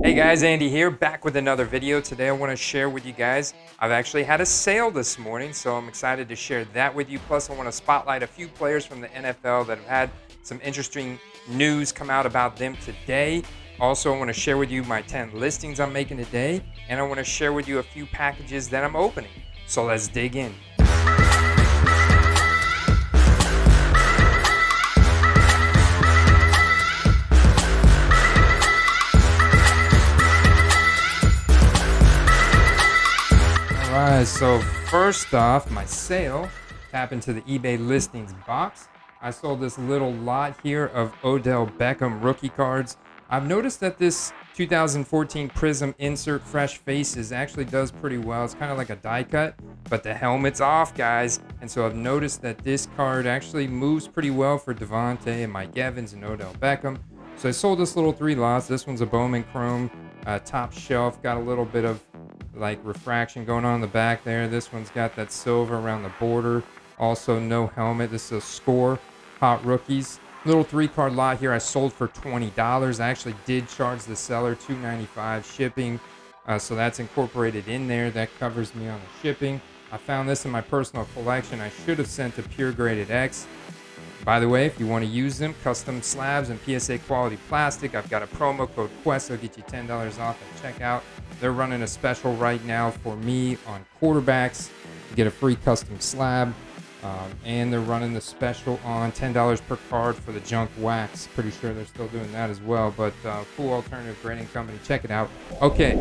Hey guys, Andy here, back with another video. Today I want to share with you guys, I've actually had a sale this morning, so I'm excited to share that with you. Plus I want to spotlight a few players from the NFL that have had some interesting news come out about them today. Also, I want to share with you my 10 listings I'm making today, and I want to share with you a few packages that I'm opening. So let's dig in. Alright, so first off, my sale, tap into the eBay listings box. I sold this little lot here of Odell Beckham rookie cards. I've noticed that this 2014 Prism Insert Fresh Faces actually does pretty well. It's kind of like a die cut, but the helmet's off, guys. And so I've noticed that this card actually moves pretty well for Devontae and Mike Evans and Odell Beckham. So I sold this little 3 lots. This one's a Bowman Chrome, top shelf, got a little bit of like refraction going on in the back there. This one's got that silver around the border. Also no helmet. This is a Score Hot Rookies. Little 3-card lot here I sold for $20. I actually did charge the seller $2.95 shipping. So that's incorporated in there. That covers me on the shipping. I found this in my personal collection. I should have sent a Pure Graded X. By the way, if you want to use them, custom slabs and PSA quality plastic, I've got a promo code QUEST. It'll get you $10 off at checkout. They're running a special right now for me on quarterbacks to get a free custom slab. And they're running the special on $10 per card for the junk wax. Pretty sure they're still doing that as well. But cool alternative grading company. Check it out. Okay,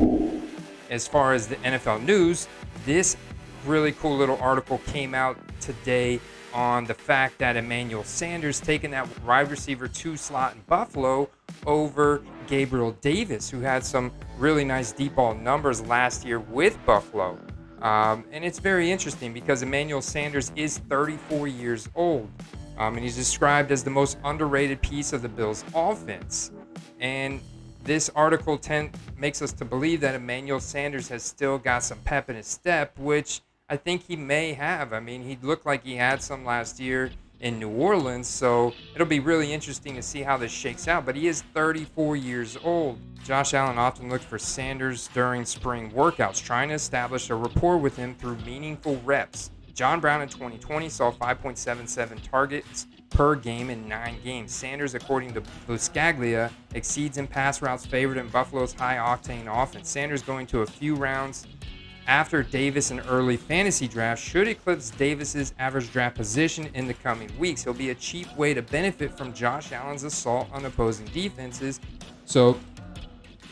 as far as the NFL news, this really cool little article came out today on the fact that Emmanuel Sanders taking that wide receiver 2 slot in Buffalo over Gabriel Davis, who had some really nice deep ball numbers last year with Buffalo. And it's very interesting because Emmanuel Sanders is 34 years old, and he's described as the most underrated piece of the Bills' offense. And this article makes us to believe that Emmanuel Sanders has still got some pep in his step, which I think he may have. I mean, he looked like he had some last year in New Orleans, so it'll be really interesting to see how this shakes out. But he is 34 years old. Josh Allen often looked for Sanders during spring workouts, trying to establish a rapport with him through meaningful reps. John Brown in 2020 saw 5.77 targets per game in 9 games. Sanders, according to Buscaglia, exceeds in pass routes favored in Buffalo's high-octane offense. Sanders going to a few rounds after Davis in early fantasy drafts should eclipse Davis's average draft position in the coming weeks. He'll be a cheap way to benefit from Josh Allen's assault on opposing defenses. So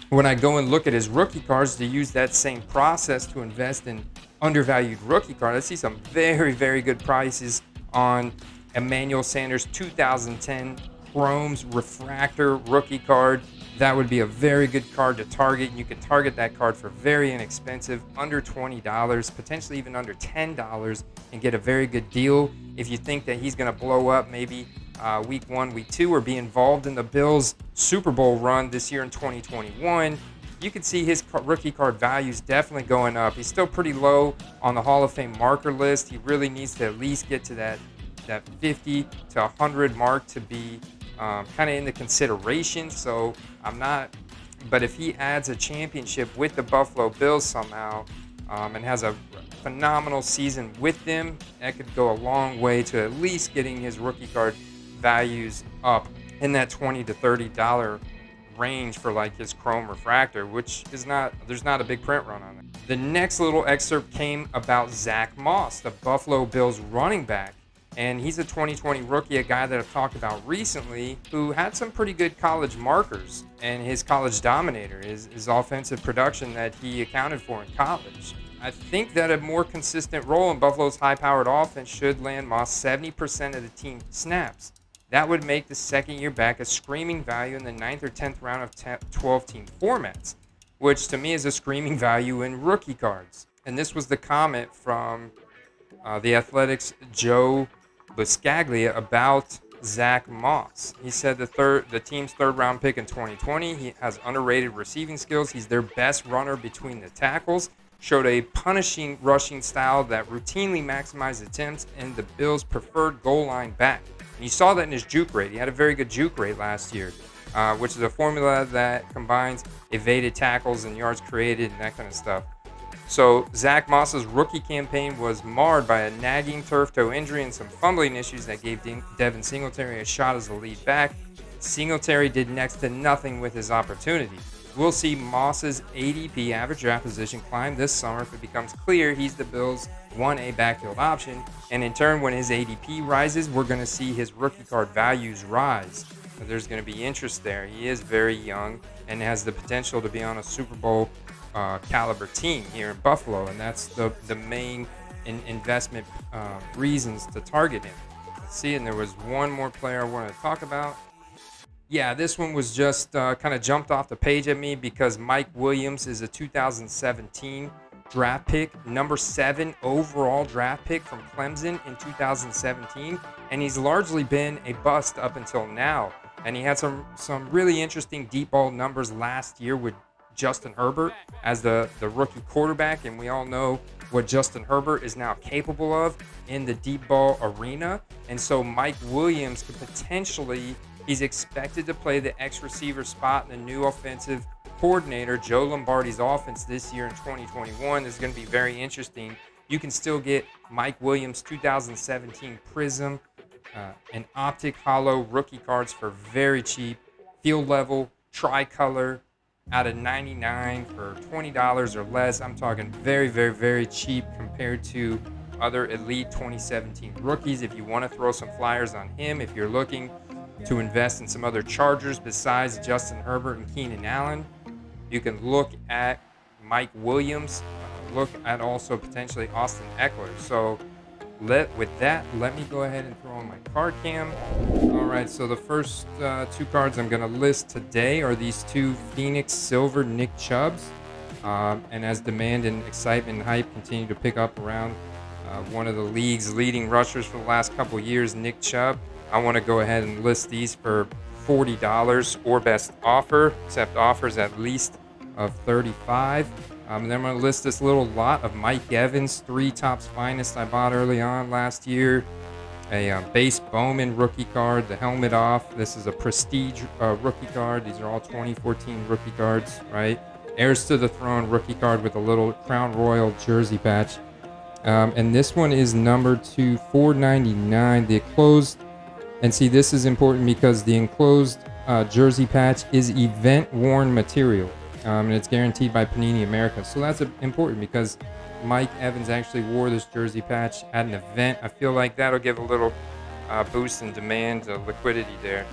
when I go and look at his rookie cards to use that same process to invest in undervalued rookie cards, I see some very, very good prices on Emmanuel Sanders 2010 Chrome's Refractor rookie card. That would be a very good card to target. You can target that card for very inexpensive, under $20, potentially even under $10, and get a very good deal. If you think that he's going to blow up maybe week 1, week 2, or be involved in the Bills' Super Bowl run this year in 2021, you can see his rookie card values definitely going up. He's still pretty low on the Hall of Fame marker list. He really needs to at least get to that 50 to 100 mark to be kind of in the consideration. So I'm not, but if he adds a championship with the Buffalo Bills somehow and has a phenomenal season with them, that could go a long way to at least getting his rookie card values up in that $20 to $30 range for like his Chrome Refractor, which is not, there's not a big print run on it. The next little excerpt came about Zack Moss, the Buffalo Bills running back. And he's a 2020 rookie, a guy that I've talked about recently, who had some pretty good college markers. And his college dominator is his offensive production that he accounted for in college. I think that a more consistent role in Buffalo's high-powered offense should land Moss 70% of the team snaps. That would make the second year back a screaming value in the 9th or 10th round of 12-team formats, which to me is a screaming value in rookie cards. And this was the comment from the Athletics' Joe Buscaglia about Zack Moss. He said the team's 3rd round pick in 2020. He has underrated receiving skills. He's their best runner between the tackles. Showed a punishing rushing style that routinely maximized attempts and the Bills' preferred goal line back. And you saw that in his juke rate. He had a very good juke rate last year. which is a formula that combines evaded tackles and yards created and that kind of stuff. So Zack Moss's rookie campaign was marred by a nagging turf toe injury and some fumbling issues that gave Devin Singletary a shot as the lead back. Singletary did next to nothing with his opportunity. We'll see Moss's ADP, average draft position, climb this summer if it becomes clear he's the Bills' 1A backfield option. And in turn, when his ADP rises, we're going to see his rookie card values rise. So there's going to be interest there. He is very young and has the potential to be on a Super Bowl caliber team here in Buffalo, and that's the main investment reasons to target him. Let's see, and there was one more player I wanted to talk about. Yeah, this one was just kind of jumped off the page at me because Mike Williams is a 2017 draft pick, number 7 overall draft pick from Clemson in 2017, and he's largely been a bust up until now. And he had some really interesting deep ball numbers last year with Justin Herbert as the rookie quarterback, and we all know what Justin Herbert is now capable of in the deep ball arena. And so Mike Williams could potentially, he's expected to play the X receiver spot in the new offensive coordinator Joe Lombardi's offense this year in 2021. This is going to be very interesting. You can still get Mike Williams 2017 Prism and Optic Hollow rookie cards for very cheap, field level, tricolor, out of 99 for $20 or less. I'm talking very, very, very cheap compared to other elite 2017 rookies. If you want to throw some flyers on him, if you're looking to invest in some other Chargers besides Justin Herbert and Keenan Allen, you can look at Mike Williams, look at also potentially Austin Eckler. So with that, let me go ahead and throw on my card cam. All right, so the first 2 cards I'm going to list today are these 2 Phoenix Silver Nick Chubbs. And as demand and excitement and hype continue to pick up around one of the league's leading rushers for the last couple years, Nick Chubb, I want to go ahead and list these for $40 or best offer, accept offers at least of $35. And then I'm going to list this little lot of Mike Evans, 3 Topps Finest I bought early on last year. A base Bowman rookie card, the helmet off. This is a prestige rookie card. These are all 2014 rookie cards, right? Heirs to the Throne rookie card with a little Crown Royal jersey patch. And this one is numbered to $4.99. The enclosed, and see, this is important because the enclosed jersey patch is event-worn material. And it's guaranteed by Panini America. So that's important because Mike Evans actually wore this jersey patch at an event. I feel like that'll give a little boost in demand, liquidity there.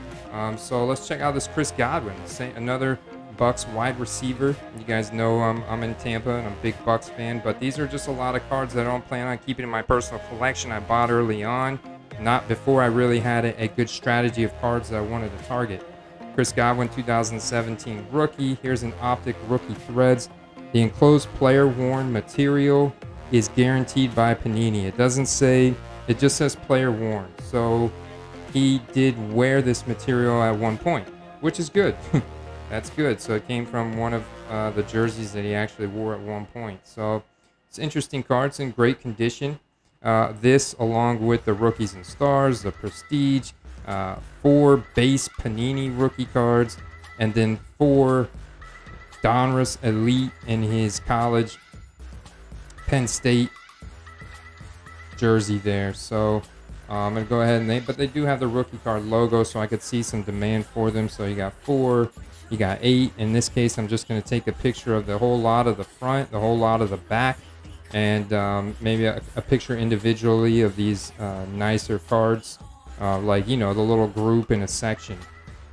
So let's check out this Chris Godwin, another Bucks wide receiver. You guys know I'm in Tampa and I'm a big Bucks fan, but these are just a lot of cards that I don't plan on keeping in my personal collection. I bought early on, not before I really had a good strategy of cards that I wanted to target. Chris Godwin, 2017 rookie. Here's an Optic rookie threads. The enclosed player-worn material is guaranteed by Panini. It doesn't say, it just says player-worn. So he did wear this material at one point, which is good. That's good. So it came from one of the jerseys that he actually wore at one point. So it's interesting cards in great condition. This, along with the Rookies and Stars, the Prestige, 4 base Panini rookie cards, and then 4 Donruss Elite in his college Penn State jersey there. So I'm going to go ahead and but they do have the rookie card logo, so I could see some demand for them. So you got 4, you got 8. In this case, I'm just going to take a picture of the whole lot of the front, the whole lot of the back, and maybe a picture individually of these nicer cards. Like, you know, the little group in a section.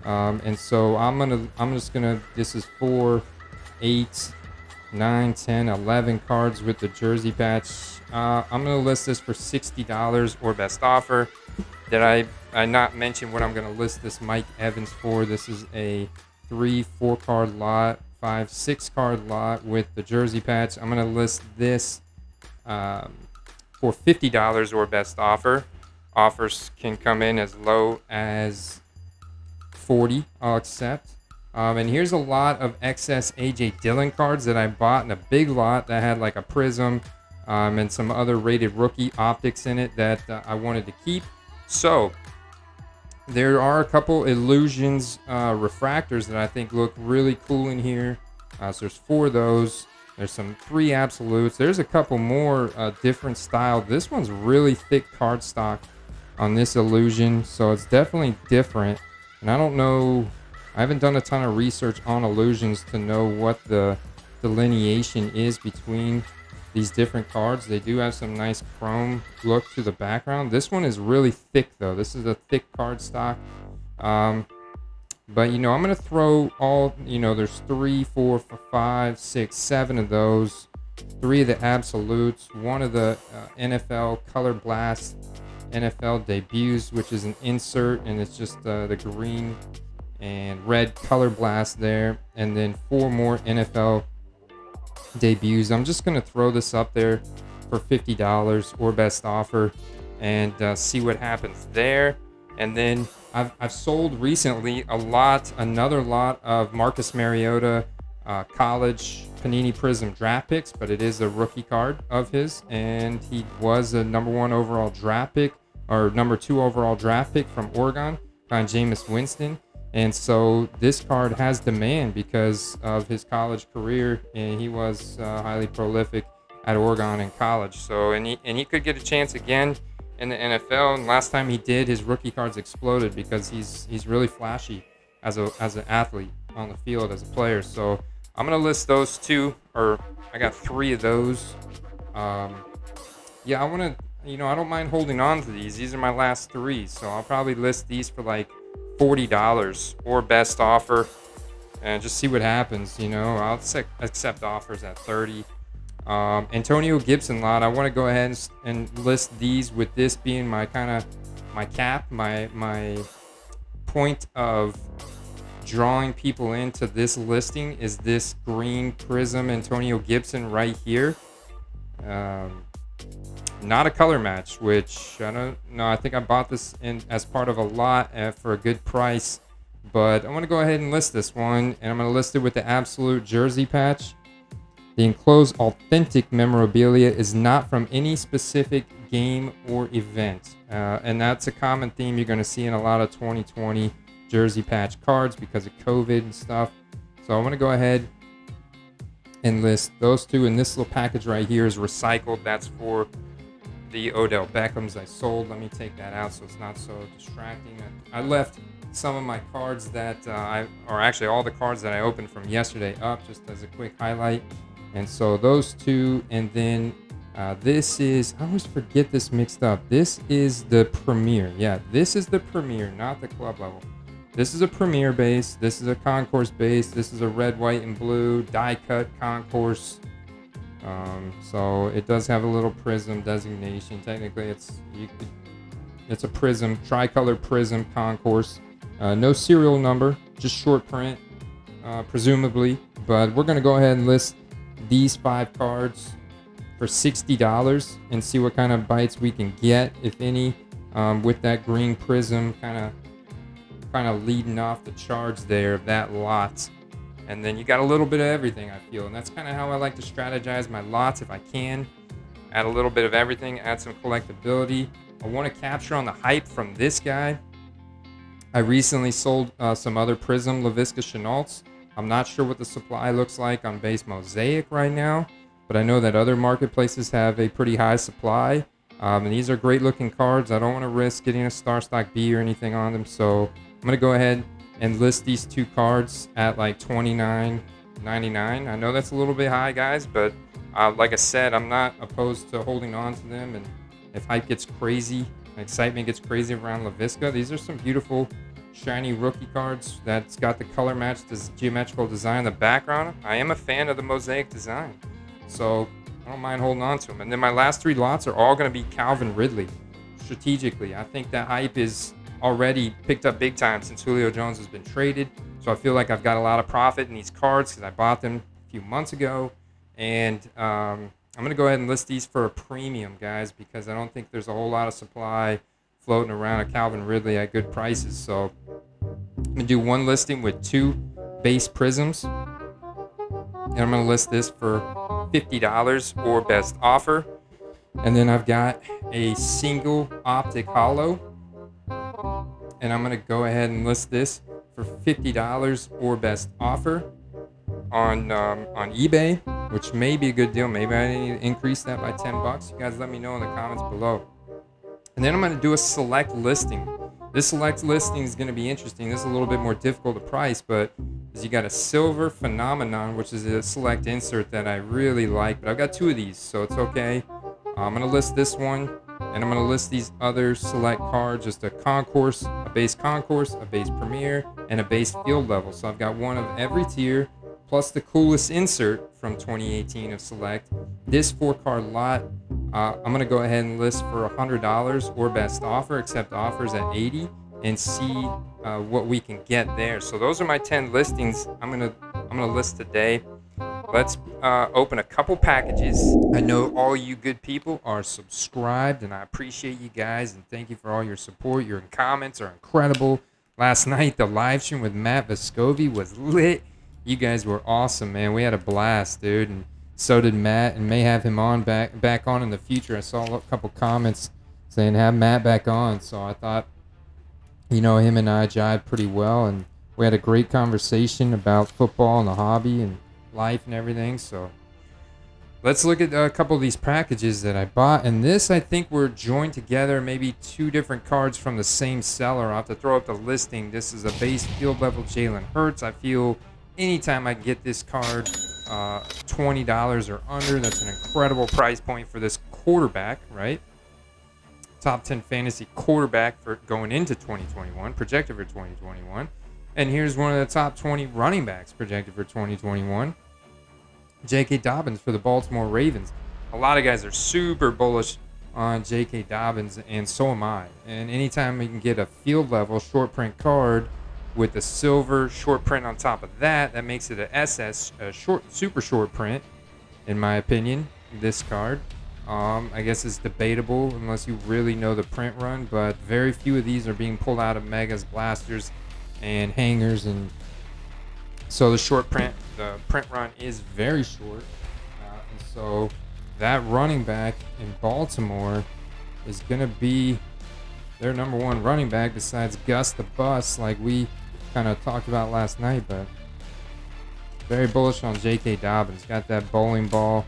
And so I'm just gonna, this is 4, 8, 9, 10, 11 cards with the jersey patch. I'm gonna list this for $60 or best offer. Did I not mention what I'm gonna list this Mike Evans for? This is a 3, 4 card lot, 5, 6 card lot with the jersey patch. I'm gonna list this for $50 or best offer. Offers can come in as low as 40. I'll accept. And here's a lot of excess AJ Dillon cards that I bought in a big lot that had like a Prism and some other rated rookie optics in it that I wanted to keep. So There are a couple Illusions refractors that I think look really cool in here. So there's 4 of those. There's some 3 absolutes. There's a couple more different style. This one's really thick cardstock on this Illusion, so it's definitely different. And I don't know, I haven't done a ton of research on Illusions to know what the delineation is between these different cards. They do have some nice chrome look to the background. This one is really thick though. This is a thick cardstock. But you know, I'm gonna throw all, you know, there's 3, 4, 5, 6, 7 of those. 3 of the absolutes, 1 of the NFL Color Blast NFL debuts, which is an insert, and it's just the green and red Color Blast there, and then 4 more NFL debuts. I'm just gonna throw this up there for $50 or best offer and see what happens there. And then I've sold recently another lot of Marcus Mariota college Panini Prism draft picks, but it is a rookie card of his, and he was a #1 overall draft pick, or #2 overall draft pick from Oregon by Jameis Winston. And so this card has demand because of his college career, and he was highly prolific at Oregon in college. So and he could get a chance again in the NFL. And last time he did, his rookie cards exploded because he's really flashy as an athlete on the field as a player. So I'm gonna list those 2, or I got 3 of those. Yeah, I wanna, you know, I don't mind holding on to these. These are my last 3, so I'll probably list these for like $40 or best offer and just see what happens. You know, I'll accept offers at 30. Antonio Gibson lot, I want to go ahead and list these, with this being my cap, my point of drawing people into this listing is this green Prism Antonio Gibson right here. Not a color match, which I don't know. I think I bought this in as part of a lot for a good price, but I want to go ahead and list this one, and I'm going to list it with the absolute jersey patch. The enclosed authentic memorabilia is not from any specific game or event, and that's a common theme you're going to see in a lot of 2020 jersey patch cards because of COVID and stuff. So I want to go ahead and list those 2, and this little package right here is recycled. That's for the Odell Beckhams I sold. Let me take that out so it's not so distracting. I left some of my cards that or actually all the cards that I opened from yesterday up, just as a quick highlight. And so those 2, and then this is, I always forget this mixed up. This is the Premier. Yeah, this is the Premier, not the club level. This is a Premier base. This is a Concourse base. This is a red, white, and blue die cut Concourse. So it does have a little Prism designation. Technically, it's a Prism, tricolor Prism Concourse. No serial number, just short print, presumably. But we're gonna go ahead and list these 5 cards for $60 and see what kind of bites we can get, if any, with that green Prism kind of leading off the charge there of that lot. And then you got a little bit of everything, I feel, and that's kind of how I like to strategize my lots. If I can add a little bit of everything, add some collectability. I want to capture on the hype from this guy. I recently sold some other Prism LaVisca Chenaults. I'm not sure what the supply looks like on base Mosaic right now, but I know that other marketplaces have a pretty high supply. And these are great looking cards. I don't want to risk getting a Star Stock B or anything on them, so I'm going to go ahead and list these 2 cards at like $29.99. I know that's a little bit high, guys, but like I said, I'm not opposed to holding on to them. And if hype gets crazy, excitement gets crazy around LaVisca, these are some beautiful shiny rookie cards that's got the color match, this geometrical design in the background. I am a fan of the Mosaic design, so I don't mind holding on to them. And then my last 3 lots are all going to be Calvin Ridley. Strategically, I think that hype is already picked up big time since Julio Jones has been traded. So I feel like I've got a lot of profit in these cards because I bought them a few months ago. And I'm going to go ahead and list these for a premium, guys, because I don't think there's a whole lot of supply floating around of Calvin Ridley at good prices. So I'm going to do one listing with 2 base Prisms. And I'm going to list this for $50 or best offer. And then I've got a single optic hollow. and I'm gonna go ahead and list this for $50 or best offer on eBay, which may be a good deal. Maybe I need to increase that by 10 bucks. You guys let me know in the comments below. And then I'm gonna do a select listing. This select listing is gonna be interesting. This is a little bit more difficult to price, but you got a silver phenomenon, which is a select insert that I really like, but I've got 2 of these, so it's okay. I'm gonna list this one, and I'm gonna list these other select cards, just a concourse, a base concourse, a base premier, and a base field level. So I've got one of every tier, plus the coolest insert from 2018 of select. This 4-card lot, I'm gonna go ahead and list for $100 or best offer, accept offers at 80, and see what we can get there. So those are my 10 listings I'm gonna list today. Let's open a couple packages. I know all you good people are subscribed, and I appreciate you guys, and thank you for all your support. Your comments are incredible. Last night, the live stream with Matt Vescovi was lit. You guys were awesome, man. We had a blast, dude, and so did Matt, and may have him on back on in the future. I saw a couple comments saying have Matt back on, so I thought, you know, him and I jived pretty well, and we had a great conversation about football and the hobby and life and everything. So let's look at a couple of these packages that I bought, and this, I think, were joined together, maybe 2 different cards from the same seller. I'll have to throw up the listing. This is a base field level Jalen Hurts. I feel anytime I can get this card $20 or under, that's an incredible price point for this quarterback, right? Top 10 fantasy quarterback for going into 2021, projected for 2021. And here's one of the top 20 running backs projected for 2021. J.K. Dobbins for the Baltimore Ravens. A lot of guys are super bullish on J.K. Dobbins, and so am I. And anytime we can get a field level short print card with a silver short print on top of that, that makes it a SS, a super short print, in my opinion, this card. I guess it's debatable unless you really know the print run, but very few of these are being pulled out of Megas, Blasters, and Hangers, and so the print run is very short, and so that running back in Baltimore is going to be their number 1 running back besides Gus the Bus, like we kind of talked about last night. But very bullish on J.K. Dobbins. Got that bowling ball,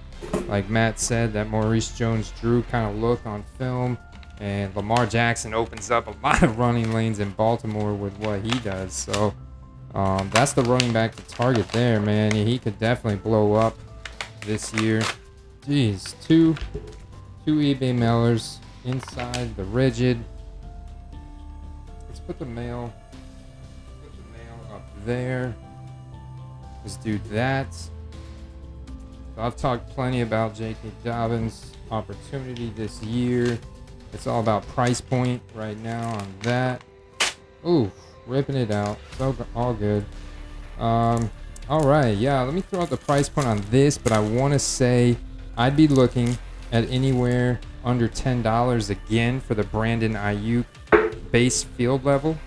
like Matt said, that Maurice Jones-Drew kind of look on film. And Lamar Jackson opens up a lot of running lanes in Baltimore with what he does. So that's the running back to target there, man. He could definitely blow up this year. Jeez, two eBay mailers inside the rigid. Let's put the mail up there. Let's do that. So I've talked plenty about J.K. Dobbins' opportunity this year. It's all about price point right now on that. Ooh, ripping it out. So all good. All right, yeah. Let me throw out the price point on this, but I want to say I'd be looking at anywhere under $10 again for the Brandon Ayuk base field level,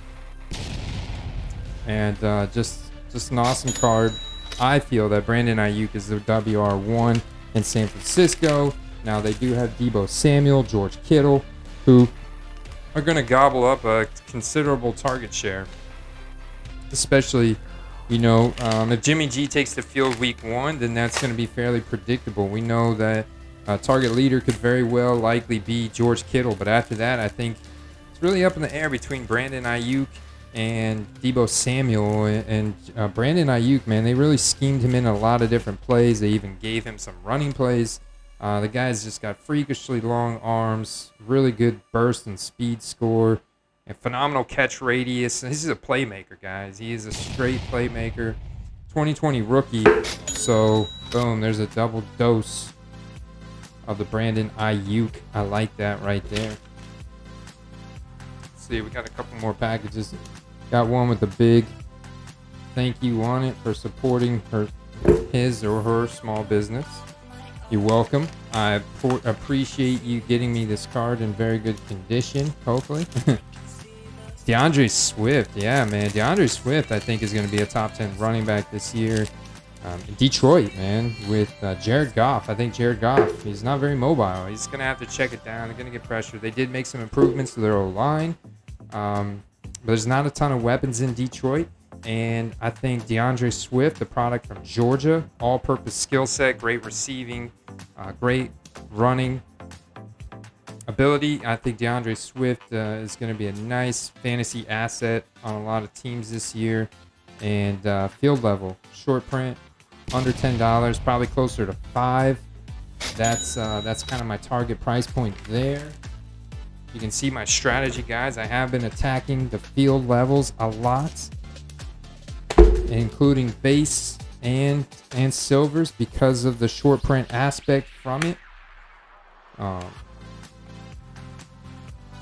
and just an awesome card. I feel that Brandon Ayuk is the WR1 in San Francisco. Now, they do have Deebo Samuel, George Kittle, who are going to gobble up a considerable target share. Especially, you know, if Jimmy G takes the field week 1, then that's going to be fairly predictable. We know that target leader could very well likely be George Kittle. But after that, I think it's really up in the air between Brandon Ayuk and Deebo Samuel. And Brandon Ayuk, man, they really schemed him in a lot of different plays. They even gave him some running plays. The guy's just got freakishly long arms, really good burst and speed score, and phenomenal catch radius. This is a playmaker, guys. He is a straight playmaker. 2020 rookie. So, boom, there's a double dose of the Brandon Ayuk. I like that right there. Let's see, we got a couple more packages. Got one with a big thank you on it for supporting his or her small business. You're welcome. I appreciate you getting me this card in very good condition, hopefully. DeAndre Swift. Yeah, man. DeAndre Swift, I think, is going to be a top 10 running back this year. In Detroit, man, with Jared Goff. I think Jared Goff, he's not very mobile. He's going to have to check it down. They're going to get pressure. They did make some improvements to their O-line. But there's not a ton of weapons in Detroit. And I think DeAndre Swift, the product from Georgia, all-purpose skill set, great receiving, great running ability. I think DeAndre Swift is going to be a nice fantasy asset on a lot of teams this year. And field level, short print, under $10, probably closer to $5. That's kind of my target price point there. You can see my strategy, guys. I have been attacking the field levels a lot, including base and silvers because of the short print aspect from it.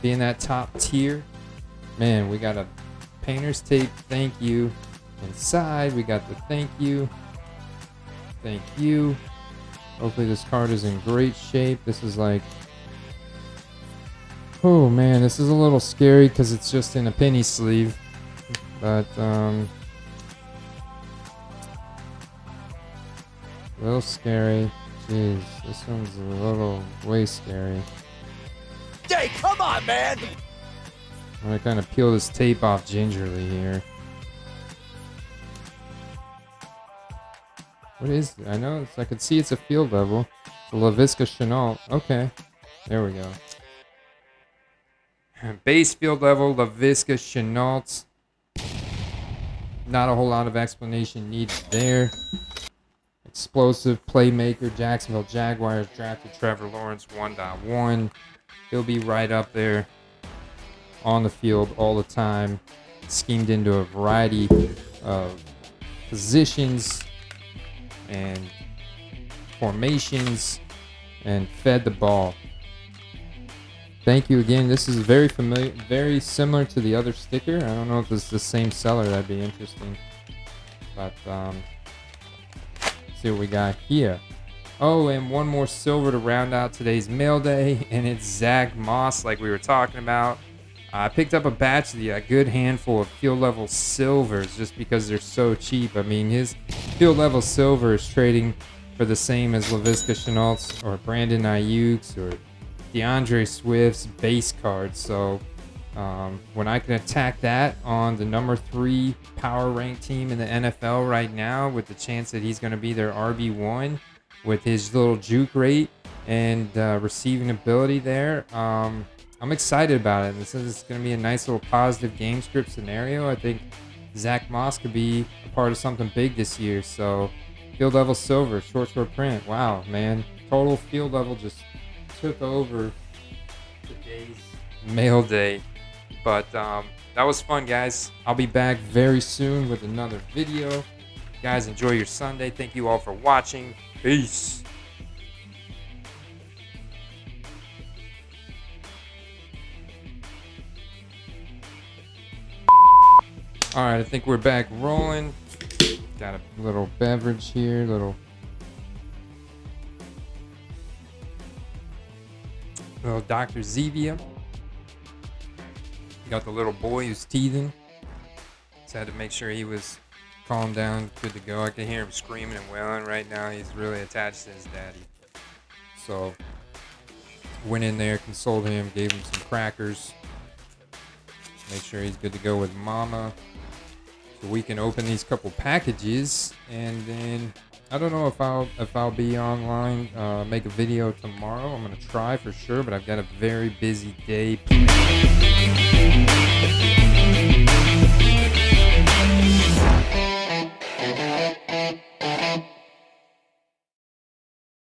Being that top tier, man, we got a painter's tape thank you inside. We got the thank you. Hopefully this card is in great shape. This is like, oh man, this is a little scary because it's just in a penny sleeve, but a little scary. Jeez, this one's a little way scary. Hey, come on, man! I'm gonna kind of peel this tape off gingerly here. What is it? I know I could see it's a field level. It's a LaVisca Chenault. Okay, there we go. Base field level LaVisca Chenault. Not a whole lot of explanation needed there. Explosive playmaker, Jacksonville Jaguars drafted Trevor Lawrence 1.1. He'll be right up there on the field all the time. Schemed into a variety of positions and formations and fed the ball. Thank you again. This is very familiar, very similar to the other sticker. I don't know if this is the same seller. That'd be interesting. But see what we got here. Oh, and one more silver to round out today's mail day, and it's Zack Moss, like we were talking about. I picked up a batch of a good handful of field level silvers just because they're so cheap. I mean, his field level silver is trading for the same as LaVisca Chenault's or Brandon Ayuk's or DeAndre Swift's base cards. So when I can attack that on the number 3 power ranked team in the NFL right now, with the chance that he's going to be their RB1 with his little juke rate and receiving ability there, I'm excited about it. This is going to be a nice little positive game script scenario. I think Zack Moss could be a part of something big this year. So field level silver, short print. Wow, man. Total field level just took over today's mail day. But that was fun, guys. I'll be back very soon with another video. Guys, enjoy your Sunday. Thank you all for watching. Peace. All right, I think we're back rolling. Got a little beverage here, little Dr. Zevia. Got the little boy who's teething. Just had to make sure he was calmed down, good to go. I can hear him screaming and wailing right now. He's really attached to his daddy. So went in there, consoled him, gave him some crackers. Make sure he's good to go with mama. So we can open these couple packages, and then I don't know if I'll be online, make a video tomorrow. I'm gonna try for sure, but I've got a very busy day planned.